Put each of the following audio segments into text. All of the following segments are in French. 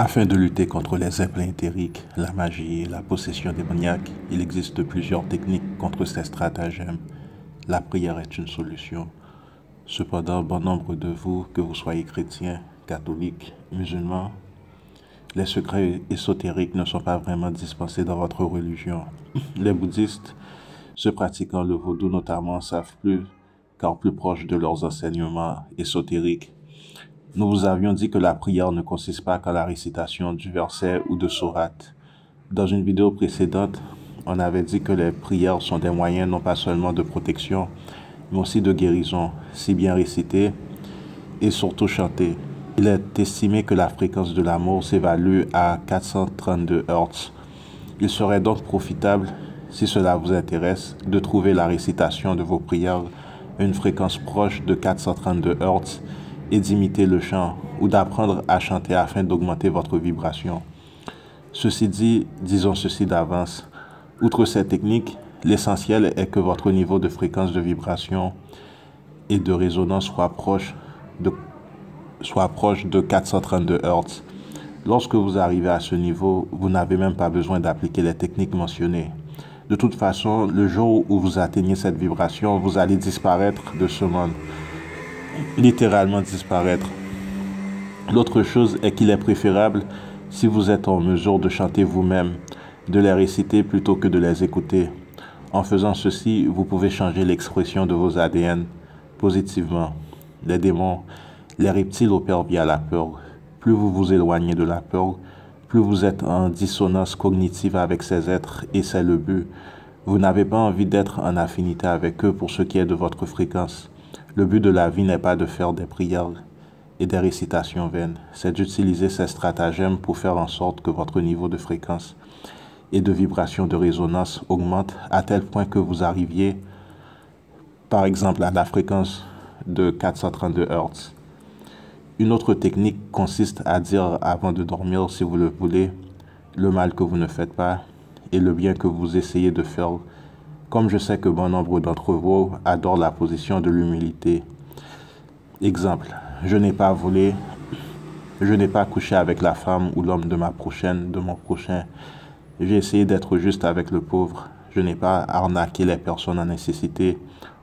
Afin de lutter contre les implants éthériques, la magie et la possession démoniaque, il existe plusieurs techniques contre ces stratagèmes. La prière est une solution. Cependant, bon nombre de vous, que vous soyez chrétiens, catholiques, musulmans, les secrets ésotériques ne sont pas vraiment dispensés dans votre religion. Les bouddhistes, ceux pratiquant le vaudou notamment, savent plus, car plus proche de leurs enseignements ésotériques. Nous vous avions dit que la prière ne consiste pas qu'en la récitation du verset ou de sourate. Dans une vidéo précédente, on avait dit que les prières sont des moyens non pas seulement de protection, mais aussi de guérison, si bien récitées et surtout chantées. Il est estimé que la fréquence de l'amour s'évalue à 432 Hz. Il serait donc profitable, si cela vous intéresse, de trouver la récitation de vos prières à une fréquence proche de 432 Hz et d'imiter le chant ou d'apprendre à chanter afin d'augmenter votre vibration. Ceci dit, disons ceci d'avance. Outre cette technique, l'essentiel est que votre niveau de fréquence de vibration et de résonance soit proche de 432 Hz. Lorsque vous arrivez à ce niveau, vous n'avez même pas besoin d'appliquer les techniques mentionnées. De toute façon, le jour où vous atteignez cette vibration, vous allez disparaître de ce monde. Littéralement disparaître. L'autre chose est qu'il est préférable, si vous êtes en mesure de chanter vous-même, de les réciter plutôt que de les écouter. En faisant ceci, vous pouvez changer l'expression de vos ADN positivement. Les démons, les reptiles opèrent via la peur. Plus vous vous éloignez de la peur, plus vous êtes en dissonance cognitive avec ces êtres et c'est le but. Vous n'avez pas envie d'être en affinité avec eux pour ce qui est de votre fréquence. Le but de la vie n'est pas de faire des prières et des récitations vaines, c'est d'utiliser ces stratagèmes pour faire en sorte que votre niveau de fréquence et de vibration de résonance augmente à tel point que vous arriviez, par exemple, à la fréquence de 432 Hz. Une autre technique consiste à dire avant de dormir, si vous le voulez, le mal que vous ne faites pas et le bien que vous essayez de faire. Comme je sais que bon nombre d'entre vous adorent la position de l'humilité. Exemple, je n'ai pas volé, je n'ai pas couché avec la femme ou l'homme de mon prochain. J'ai essayé d'être juste avec le pauvre. Je n'ai pas arnaqué les personnes en nécessité.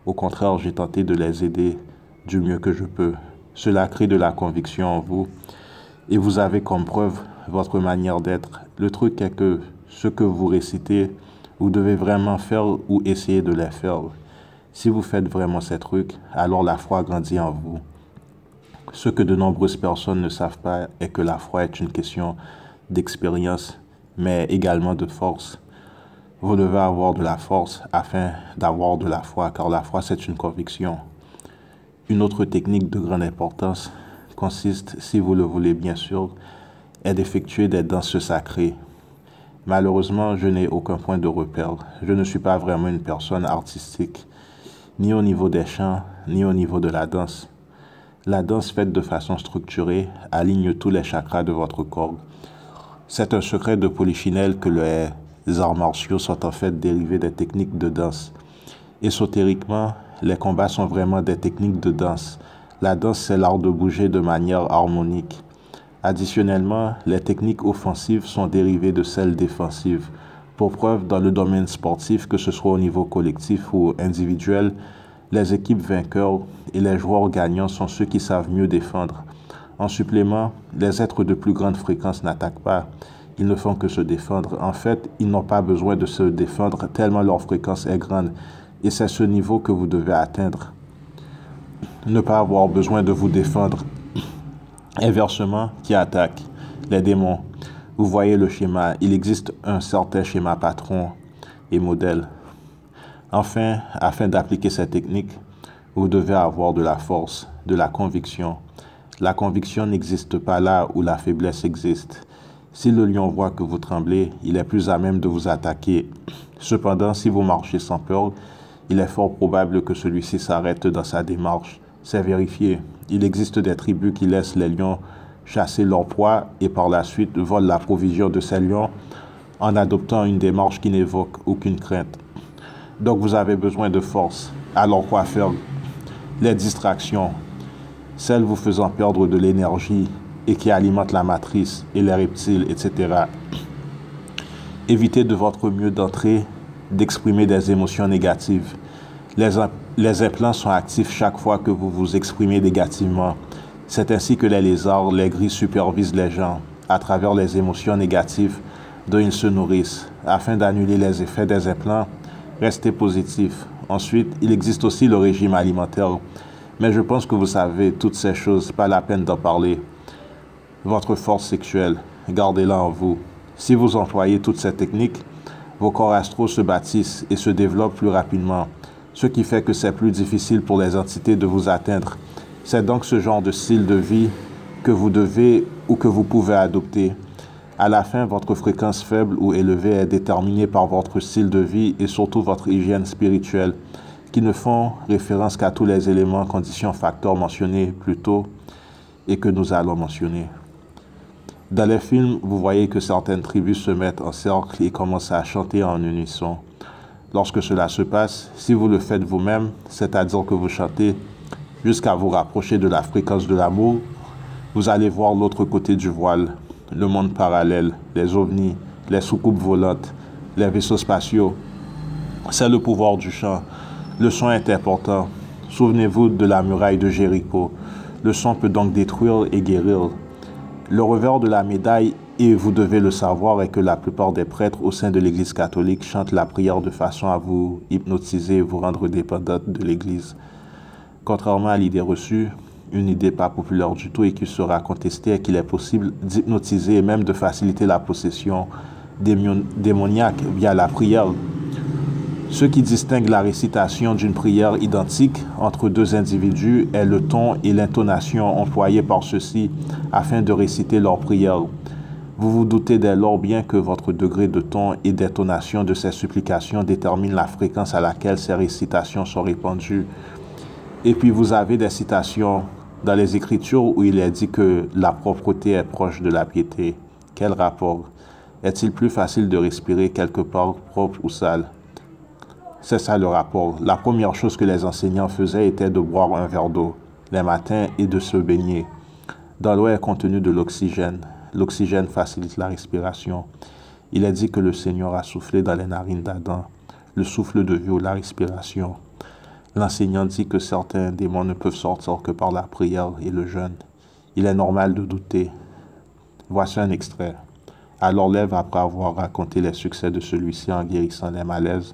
Au contraire, j'ai tenté de les aider du mieux que je peux. Cela crée de la conviction en vous et vous avez comme preuve votre manière d'être. Le truc est que ce que vous récitez, vous devez vraiment faire ou essayer de les faire. Si vous faites vraiment ces trucs, alors la foi grandit en vous. Ce que de nombreuses personnes ne savent pas est que la foi est une question d'expérience, mais également de force. Vous devez avoir de la force afin d'avoir de la foi, car la foi c'est une conviction. Une autre technique de grande importance consiste, si vous le voulez bien sûr, est d'effectuer des danses sacrées. Malheureusement, je n'ai aucun point de repère. Je ne suis pas vraiment une personne artistique, ni au niveau des chants, ni au niveau de la danse. La danse faite de façon structurée aligne tous les chakras de votre corps. C'est un secret de Polichinelle que les arts martiaux sont en fait dérivés des techniques de danse. Ésotériquement, les combats sont vraiment des techniques de danse. La danse, c'est l'art de bouger de manière harmonique. Additionnellement, les techniques offensives sont dérivées de celles défensives. Pour preuve, dans le domaine sportif, que ce soit au niveau collectif ou individuel, les équipes vainqueurs et les joueurs gagnants sont ceux qui savent mieux défendre. En supplément, les êtres de plus grande fréquence n'attaquent pas. Ils ne font que se défendre. En fait, ils n'ont pas besoin de se défendre tellement leur fréquence est grande. Et c'est ce niveau que vous devez atteindre. Ne pas avoir besoin de vous défendre. Inversement, qui attaque? Les démons. Vous voyez le schéma. Il existe un certain schéma patron et modèle. Enfin, afin d'appliquer cette technique, vous devez avoir de la force, de la conviction. La conviction n'existe pas là où la faiblesse existe. Si le lion voit que vous tremblez, il est plus à même de vous attaquer. Cependant, si vous marchez sans peur, il est fort probable que celui-ci s'arrête dans sa démarche. C'est vérifié. Il existe des tribus qui laissent les lions chasser leur proie et par la suite volent la provision de ces lions en adoptant une démarche qui n'évoque aucune crainte. Donc vous avez besoin de force. Alors quoi faire? Les distractions, celles vous faisant perdre de l'énergie et qui alimentent la matrice et les reptiles, etc. Évitez de votre mieux d'entrer, d'exprimer des émotions négatives. Les implants sont actifs chaque fois que vous vous exprimez négativement. C'est ainsi que les lézards, les gris supervisent les gens à travers les émotions négatives dont ils se nourrissent. Afin d'annuler les effets des implants, restez positif. Ensuite, il existe aussi le régime alimentaire. Mais je pense que vous savez toutes ces choses, pas la peine d'en parler. Votre force sexuelle, gardez-la en vous. Si vous employez toutes ces techniques, vos corps astraux se bâtissent et se développent plus rapidement, ce qui fait que c'est plus difficile pour les entités de vous atteindre. C'est donc ce genre de style de vie que vous devez ou que vous pouvez adopter. À la fin, votre fréquence faible ou élevée est déterminée par votre style de vie et surtout votre hygiène spirituelle, qui ne font référence qu'à tous les éléments, conditions, facteurs mentionnés plus tôt et que nous allons mentionner. Dans les films, vous voyez que certaines tribus se mettent en cercle et commencent à chanter en unisson. Lorsque cela se passe, si vous le faites vous-même, c'est-à-dire que vous chantez jusqu'à vous rapprocher de la fréquence de l'amour, vous allez voir l'autre côté du voile, le monde parallèle, les ovnis, les soucoupes volantes, les vaisseaux spatiaux. C'est le pouvoir du chant. Le son est important. Souvenez-vous de la muraille de Jéricho. Le son peut donc détruire et guérir. Le revers de la médaille, et vous devez le savoir, est que la plupart des prêtres au sein de l'Église catholique chantent la prière de façon à vous hypnotiser et vous rendre dépendante de l'Église. Contrairement à l'idée reçue, une idée pas populaire du tout et qui sera contestée est qu'il est possible d'hypnotiser et même de faciliter la possession démoniaque via la prière. Ce qui distingue la récitation d'une prière identique entre deux individus est le ton et l'intonation employés par ceux-ci afin de réciter leur prière. Vous vous doutez dès lors bien que votre degré de ton et d'intonation de ces supplications détermine la fréquence à laquelle ces récitations sont répandues. Et puis vous avez des citations dans les Écritures où il est dit que la propreté est proche de la piété. Quel rapport? Est-il plus facile de respirer quelque part propre ou sale? C'est ça le rapport. La première chose que les enseignants faisaient était de boire un verre d'eau les matins et de se baigner. Dans l'eau est contenu de l'oxygène. L'oxygène facilite la respiration. Il est dit que le Seigneur a soufflé dans les narines d'Adam, le souffle de vie ou la respiration. L'enseignant dit que certains démons ne peuvent sortir que par la prière et le jeûne. Il est normal de douter. Voici un extrait. Alors l'Ève, après avoir raconté les succès de celui-ci en guérissant les malaises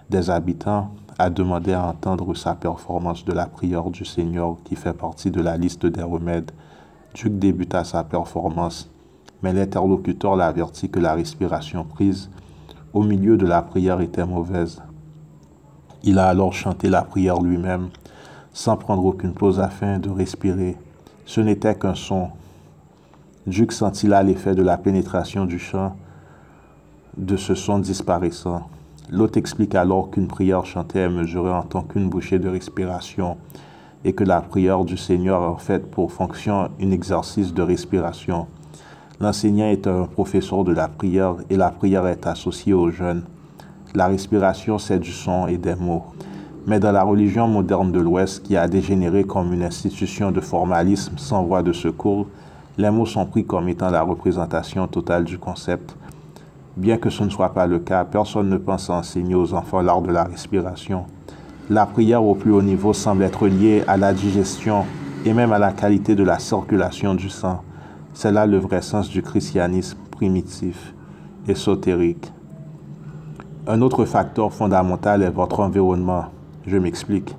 des habitants, a demandé à entendre sa performance de la prière du Seigneur qui fait partie de la liste des remèdes. Duc débuta sa performance, mais l'interlocuteur l'avertit que la respiration prise au milieu de la prière était mauvaise. Il a alors chanté la prière lui-même, sans prendre aucune pause afin de respirer. Ce n'était qu'un son. Duc sentit là l'effet de la pénétration du chant, de ce son disparaissant. L'autre explique alors qu'une prière chantée est mesurée en tant qu'une bouchée de respiration et que la prière du Seigneur a en fait pour fonction un exercice de respiration. L'enseignant est un professeur de la prière et la prière est associée au jeûne. La respiration, c'est du son et des mots. Mais dans la religion moderne de l'Ouest, qui a dégénéré comme une institution de formalisme sans voie de secours, les mots sont pris comme étant la représentation totale du concept. Bien que ce ne soit pas le cas, personne ne pense à enseigner aux enfants l'art de la respiration. La prière au plus haut niveau semble être liée à la digestion et même à la qualité de la circulation du sang. C'est là le vrai sens du christianisme primitif, ésotérique. Un autre facteur fondamental est votre environnement. Je m'explique.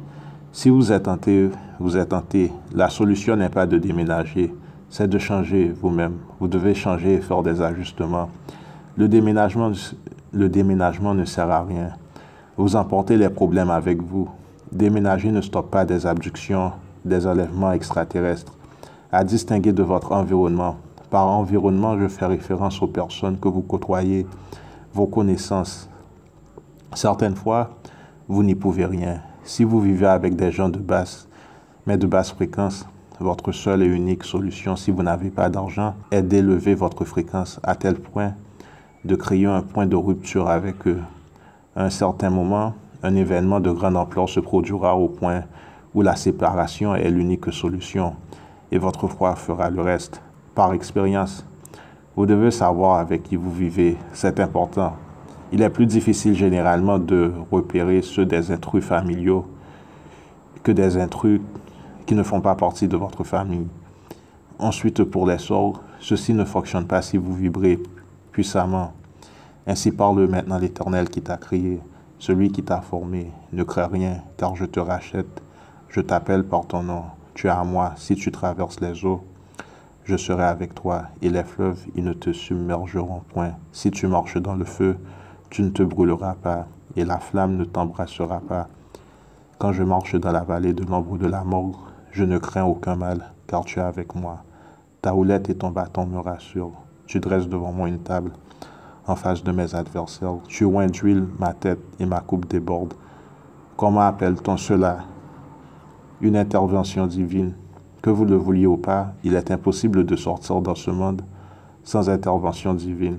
Si vous êtes tenté, vous êtes tenté. La solution n'est pas de déménager, c'est de changer vous-même. Vous devez changer et faire des ajustements. Le déménagement ne sert à rien. Vous emportez les problèmes avec vous. Déménager ne stoppe pas des abductions, des enlèvements extraterrestres. À distinguer de votre environnement. Par environnement, je fais référence aux personnes que vous côtoyez, vos connaissances. Certaines fois, vous n'y pouvez rien. Si vous vivez avec des gens de basse fréquence, votre seule et unique solution, si vous n'avez pas d'argent, est d'élever votre fréquence à tel point de créer un point de rupture avec eux. À un certain moment, un événement de grande ampleur se produira au point où la séparation est l'unique solution et votre foi fera le reste. par expérience. Vous devez savoir avec qui vous vivez, c'est important. Il est plus difficile généralement de repérer ceux des intrus familiaux que des intrus qui ne font pas partie de votre famille. Ensuite, pour les sorts, ceci ne fonctionne pas si vous vibrez puissamment. Ainsi parle maintenant l'Éternel qui t'a créé, celui qui t'a formé. Ne crains rien, car je te rachète. Je t'appelle par ton nom. Tu es à moi. Si tu traverses les eaux, je serai avec toi. Et les fleuves, ils ne te submergeront point. Si tu marches dans le feu, tu ne te brûleras pas, et la flamme ne t'embrassera pas. Quand je marche dans la vallée de l'ombre de la mort, je ne crains aucun mal, car tu es avec moi. Ta houlette et ton bâton me rassurent. Tu dresses devant moi une table en face de mes adversaires. Tu oins d'huile ma tête et ma coupe déborde. Comment appelle-t-on cela? Une intervention divine. Que vous le vouliez ou pas, il est impossible de sortir dans ce monde sans intervention divine.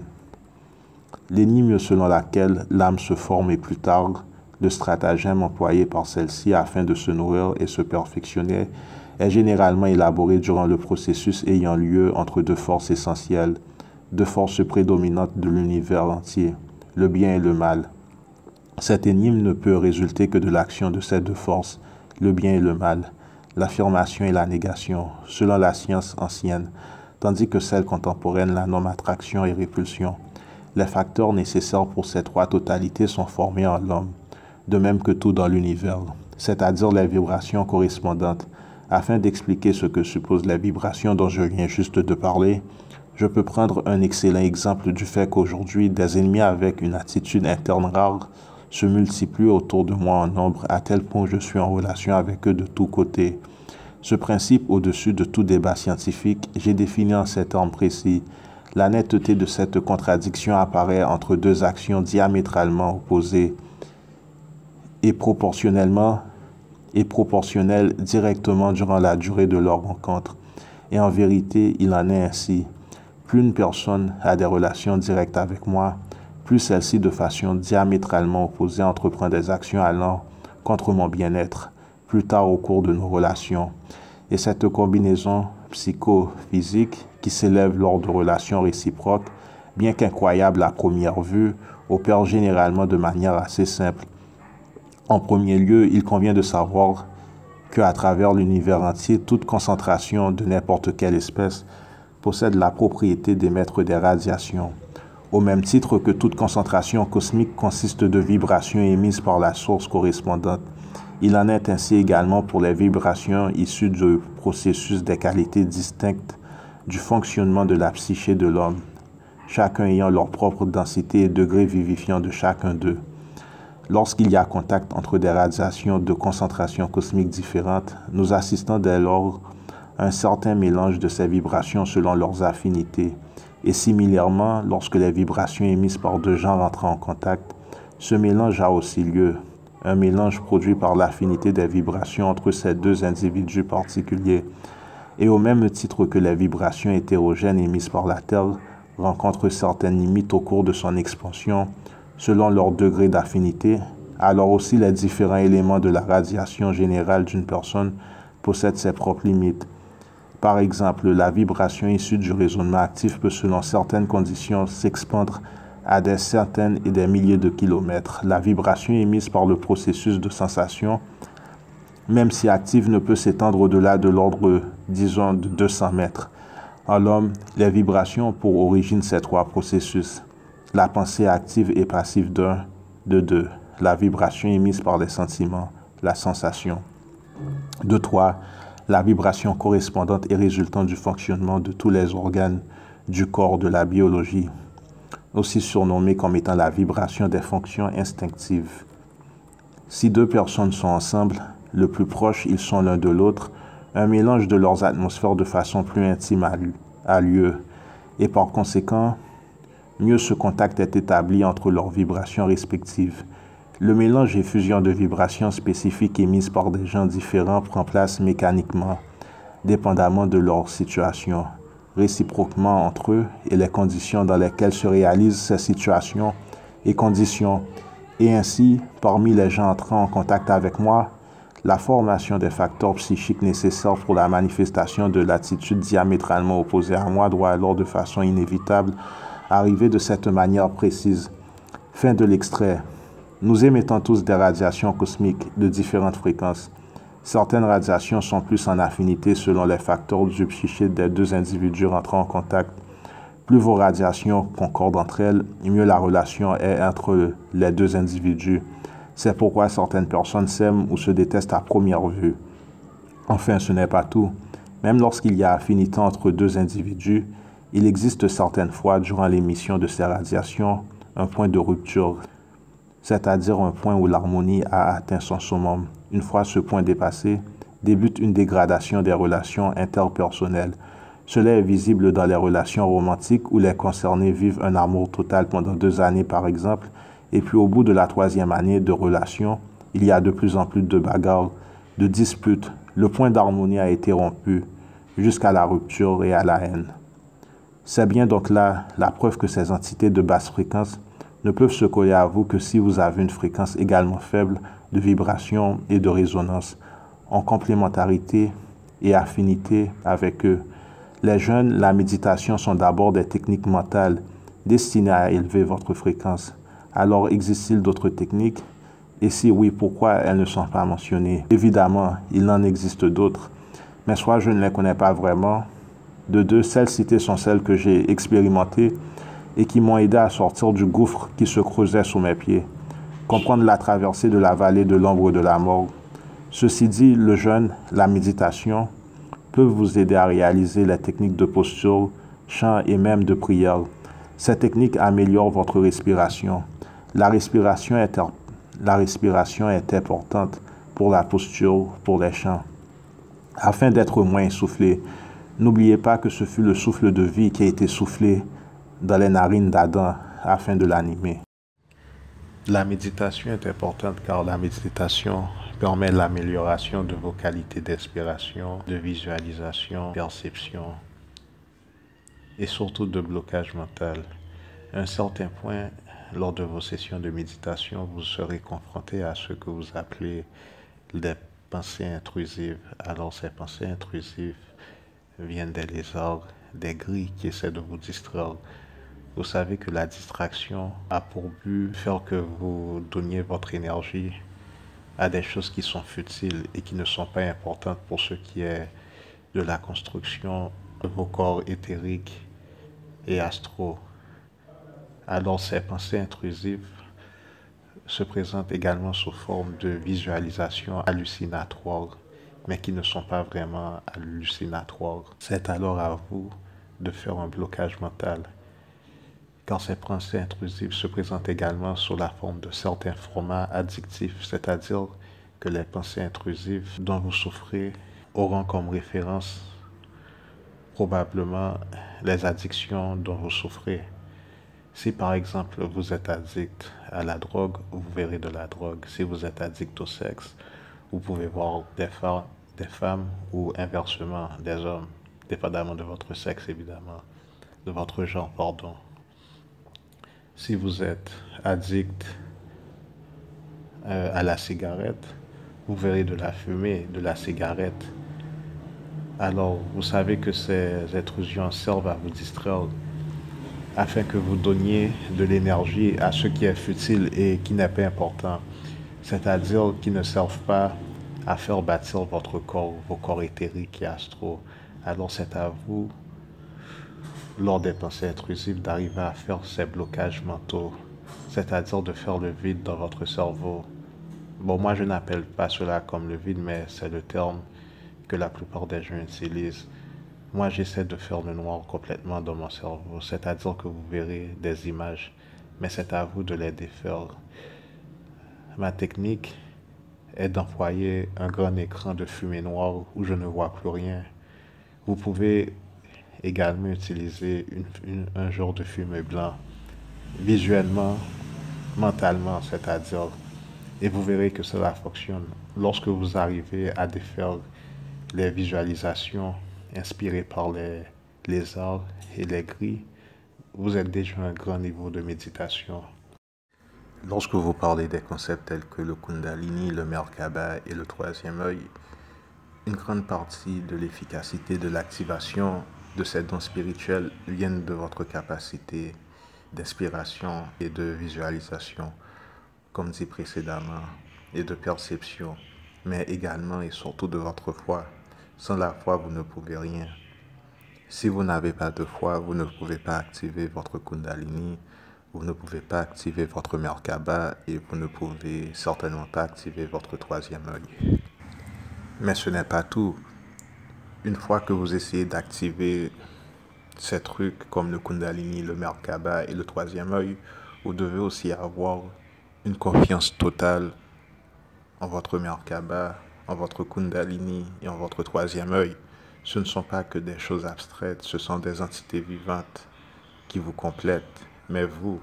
L'énigme selon laquelle l'âme se forme et plus tard, le stratagème employé par celle-ci afin de se nourrir et se perfectionner est généralement élaboré durant le processus ayant lieu entre deux forces essentielles, deux forces prédominantes de l'univers entier, le bien et le mal. Cette énigme ne peut résulter que de l'action de ces deux forces, le bien et le mal, l'affirmation et la négation, selon la science ancienne, tandis que celle contemporaine la nomme attraction et répulsion. Les facteurs nécessaires pour ces trois totalités sont formés en l'homme, de même que tout dans l'univers, c'est-à-dire les vibrations correspondantes. Afin d'expliquer ce que supposent les vibrations dont je viens juste de parler, je peux prendre un excellent exemple du fait qu'aujourd'hui, des ennemis avec une attitude interne rare se multiplient autour de moi en nombre à tel point que je suis en relation avec eux de tous côtés. Ce principe, au-dessus de tout débat scientifique, j'ai défini en ces termes précis. La netteté de cette contradiction apparaît entre deux actions diamétralement opposées et proportionnelles directement durant la durée de leur rencontre. Et en vérité, il en est ainsi. Plus une personne a des relations directes avec moi, plus celle-ci, de façon diamétralement opposée, entreprend des actions allant contre mon bien-être, plus tard au cours de nos relations. Et cette combinaison psychophysique qui s'élève lors de relations réciproques, bien qu'incroyable à première vue, opère généralement de manière assez simple. En premier lieu, il convient de savoir qu'à travers l'univers entier, toute concentration de n'importe quelle espèce possède la propriété d'émettre des radiations, au même titre que toute concentration cosmique consiste de vibrations émises par la source correspondante. Il en est ainsi également pour les vibrations issues du processus des qualités distinctes du fonctionnement de la psyché de l'homme, chacun ayant leur propre densité et degré vivifiant de chacun d'eux. Lorsqu'il y a contact entre des radiations de concentration cosmique différentes, nous assistons dès lors à un certain mélange de ces vibrations selon leurs affinités. Et similairement, lorsque les vibrations émises par deux genres entrent en contact, ce mélange a aussi lieu. Un mélange produit par l'affinité des vibrations entre ces deux individus particuliers. Et au même titre que les vibrations hétérogènes émises par la Terre rencontrent certaines limites au cours de son expansion, selon leur degré d'affinité, alors aussi les différents éléments de la radiation générale d'une personne possèdent ses propres limites. Par exemple, la vibration issue du raisonnement actif peut, selon certaines conditions, s'expandre à des centaines et des milliers de kilomètres. La vibration émise par le processus de sensation, même si active, ne peut s'étendre au-delà de l'ordre, disons, de 200 mètres. En l'homme, les vibrations ont pour origine ces trois processus. La pensée active et passive d'un, de deux. La vibration émise par les sentiments, la sensation. De trois, la vibration correspondante et résultant du fonctionnement de tous les organes du corps de la biologie, aussi surnommée comme étant la vibration des fonctions instinctives. Si deux personnes sont ensemble, le plus proche ils sont l'un de l'autre, un mélange de leurs atmosphères de façon plus intime a lieu, et par conséquent, mieux ce contact est établi entre leurs vibrations respectives. Le mélange et fusion de vibrations spécifiques émises par des gens différents prend place mécaniquement, dépendamment de leur situation, réciproquement entre eux et les conditions dans lesquelles se réalisent ces situations et conditions. Et ainsi, parmi les gens entrant en contact avec moi, La formation des facteurs psychiques nécessaires pour la manifestation de l'attitude diamétralement opposée à moi doit alors de façon inévitable arriver de cette manière précise. Fin de l'extrait. Nous émettons tous des radiations cosmiques de différentes fréquences. Certaines radiations sont plus en affinité selon les facteurs du psyché des deux individus rentrant en contact. Plus vos radiations concordent entre elles, mieux la relation est entre les deux individus. C'est pourquoi certaines personnes s'aiment ou se détestent à première vue. Enfin, ce n'est pas tout. Même lorsqu'il y a affinité entre deux individus, il existe certaines fois, durant l'émission de ces radiations, un point de rupture, c'est-à-dire un point où l'harmonie a atteint son summum. Une fois ce point dépassé, débute une dégradation des relations interpersonnelles. Cela est visible dans les relations romantiques où les concernés vivent un amour total pendant 2 années par exemple, et puis au bout de la 3e année de relation, il y a de plus en plus de bagarres, de disputes. Le point d'harmonie a été rompu, jusqu'à la rupture et à la haine. C'est bien donc là la preuve que ces entités de basse fréquence ne peuvent se coller à vous que si vous avez une fréquence également faible de vibration et de résonance, en complémentarité et affinité avec eux. Les jeunes, la méditation sont d'abord des techniques mentales destinées à élever votre fréquence. Alors, existe-t-il d'autres techniques? Et si oui, pourquoi elles ne sont pas mentionnées? Évidemment, il en existe d'autres, mais soit je ne les connais pas vraiment. De deux, celles citées sont celles que j'ai expérimentées et qui m'ont aidé à sortir du gouffre qui se creusait sous mes pieds, comprendre la traversée de la vallée de l'ombre de la mort. Ceci dit, le jeûne, la méditation, peuvent vous aider à réaliser les techniques de posture, chant et même de prière. Ces techniques améliorent votre respiration. La respiration est importante pour la posture, pour les chants. Afin d'être moins essoufflé, n'oubliez pas que ce fut le souffle de vie qui a été soufflé dans les narines d'Adam afin de l'animer. La méditation est importante car la méditation permet l'amélioration de vos qualités d'inspiration, de visualisation, de perception et surtout de blocage mental. À un certain point, lors de vos sessions de méditation, vous serez confronté à ce que vous appelez des pensées intrusives. Alors ces pensées intrusives viennent des lézards, des grilles qui essaient de vous distraire. Vous savez que la distraction a pour but de faire que vous donniez votre énergie à des choses qui sont futiles et qui ne sont pas importantes pour ce qui est de la construction de vos corps éthériques et astraux. Alors ces pensées intrusives se présentent également sous forme de visualisations hallucinatoires, mais qui ne sont pas vraiment hallucinatoires. C'est alors à vous de faire un blocage mental. Quand ces pensées intrusives se présentent également sous la forme de certains formats addictifs, c'est-à-dire que les pensées intrusives dont vous souffrez auront comme référence probablement les addictions dont vous souffrez. Si par exemple vous êtes addict à la drogue, vous verrez de la drogue. Si vous êtes addict au sexe, vous pouvez voir des femmes ou inversement des hommes, dépendamment de votre sexe évidemment, de votre genre, pardon. Si vous êtes addict à la cigarette, vous verrez de la fumée, de la cigarette. Alors, vous savez que ces intrusions servent à vous distraire afin que vous donniez de l'énergie à ce qui est futile et qui n'est pas important, c'est-à-dire qui ne servent pas à faire bâtir votre corps, vos corps éthériques et astraux. Alors, c'est à vous, lors des pensées intrusives, d'arriver à faire ces blocages mentaux, c'est-à-dire de faire le vide dans votre cerveau. Bon, moi je n'appelle pas cela comme le vide, mais c'est le terme que la plupart des gens utilisent. Moi j'essaie de faire le noir complètement dans mon cerveau, c'est-à-dire que vous verrez des images, mais c'est à vous de les défaire. Ma technique est d'employer un grand écran de fumée noire où je ne vois plus rien. Vous pouvez également utiliser un genre de fumée blanc, visuellement, mentalement, c'est-à-dire, et vous verrez que cela fonctionne. Lorsque vous arrivez à défaire les visualisations inspirées par les arts et les grilles, vous êtes déjà à un grand niveau de méditation. Lorsque vous parlez des concepts tels que le Kundalini, le Merkaba et le troisième œil, une grande partie de l'efficacité de l'activation de ces dons spirituels viennent de votre capacité d'inspiration et de visualisation, comme dit précédemment, et de perception, mais également et surtout de votre foi. Sans la foi, vous ne pouvez rien. Si vous n'avez pas de foi, vous ne pouvez pas activer votre Kundalini, vous ne pouvez pas activer votre Merkaba et vous ne pouvez certainement pas activer votre troisième œil. Mais ce n'est pas tout. Une fois que vous essayez d'activer ces trucs comme le Kundalini, le Merkaba et le troisième œil, vous devez aussi avoir une confiance totale en votre Merkaba, en votre Kundalini et en votre troisième œil. Ce ne sont pas que des choses abstraites, ce sont des entités vivantes qui vous complètent. Mais vous,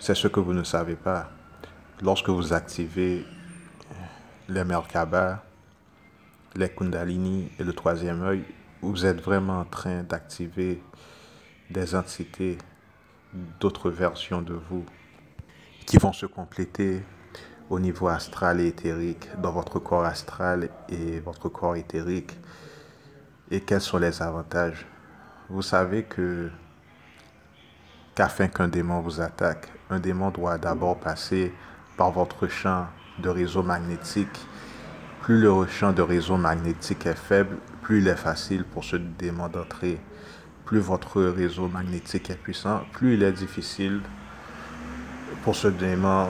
c'est ce que vous ne savez pas. Lorsque vous activez les Merkaba, les Kundalini et le troisième œil, vous êtes vraiment en train d'activer des entités, d'autres versions de vous qui vont se compléter au niveau astral et éthérique, dans votre corps astral et votre corps éthérique. Et quels sont les avantages? Vous savez qu'afin qu'un démon vous attaque, un démon doit d'abord passer par votre champ de réseau magnétique. Plus le champ de réseau magnétique est faible, plus il est facile pour ce démon d'entrer. Plus votre réseau magnétique est puissant, plus il est difficile pour ce démon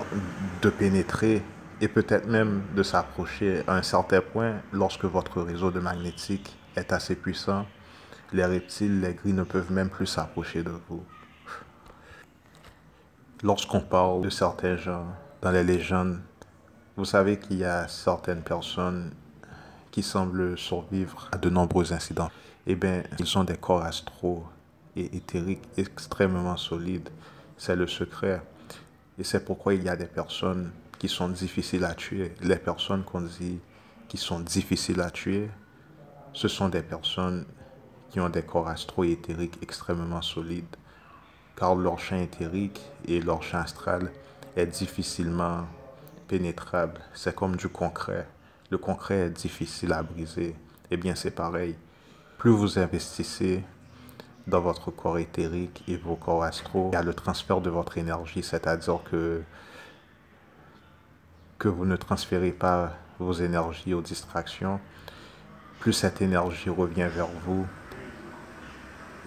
de pénétrer et peut-être même de s'approcher à un certain point. Lorsque votre réseau de magnétique est assez puissant, les reptiles, les gris ne peuvent même plus s'approcher de vous. Lorsqu'on parle de certains gens dans les légendes, vous savez qu'il y a certaines personnes qui semblent survivre à de nombreux incidents. Eh bien, ils ont des corps astraux et éthériques extrêmement solides. C'est le secret. Et c'est pourquoi il y a des personnes qui sont difficiles à tuer. Les personnes qu'on dit qui sont difficiles à tuer, ce sont des personnes qui ont des corps astro et éthériques extrêmement solides. Car leur champ éthérique et leur champ astral est difficilement pénétrable. C'est comme du concret. Le concret est difficile à briser. Eh bien, c'est pareil. Plus vous investissez dans votre corps éthérique et vos corps astro, il y a le transfert de votre énergie, c'est-à-dire que vous ne transférez pas vos énergies aux distractions. Plus cette énergie revient vers vous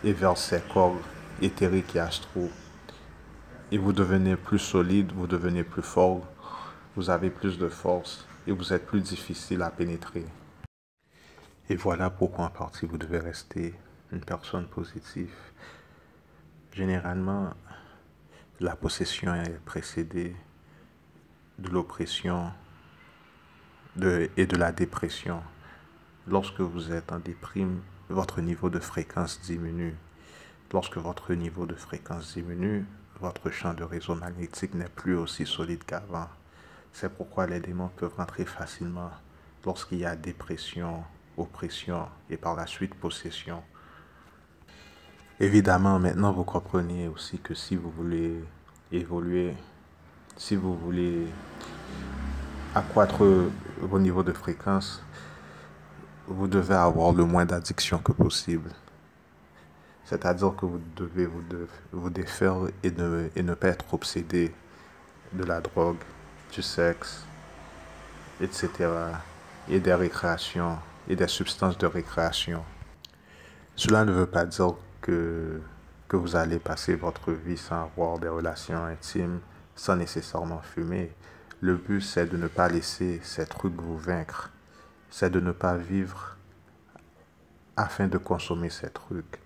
et vers ces corps éthériques et astro. Et vous devenez plus solide, vous devenez plus fort, vous avez plus de force et vous êtes plus difficile à pénétrer. Et voilà pourquoi en partie vous devez rester une personne positive. Généralement, la possession est précédée de l'oppression et de la dépression. Lorsque vous êtes en déprime, votre niveau de fréquence diminue. Lorsque votre niveau de fréquence diminue, votre champ de réseau magnétique n'est plus aussi solide qu'avant. C'est pourquoi les démons peuvent rentrer facilement lorsqu'il y a dépression, oppression et par la suite possession. Évidemment, maintenant vous comprenez aussi que si vous voulez évoluer, si vous voulez accroître vos niveaux de fréquence, vous devez avoir le moins d'addiction que possible. C'est-à-dire que vous devez vous défaire et ne pas être obsédé de la drogue, du sexe, etc. et des récréations et des substances de récréation. Cela ne veut pas dire que vous allez passer votre vie sans avoir des relations intimes, sans nécessairement fumer. Le but, c'est de ne pas laisser ces trucs vous vaincre. C'est de ne pas vivre afin de consommer ces trucs.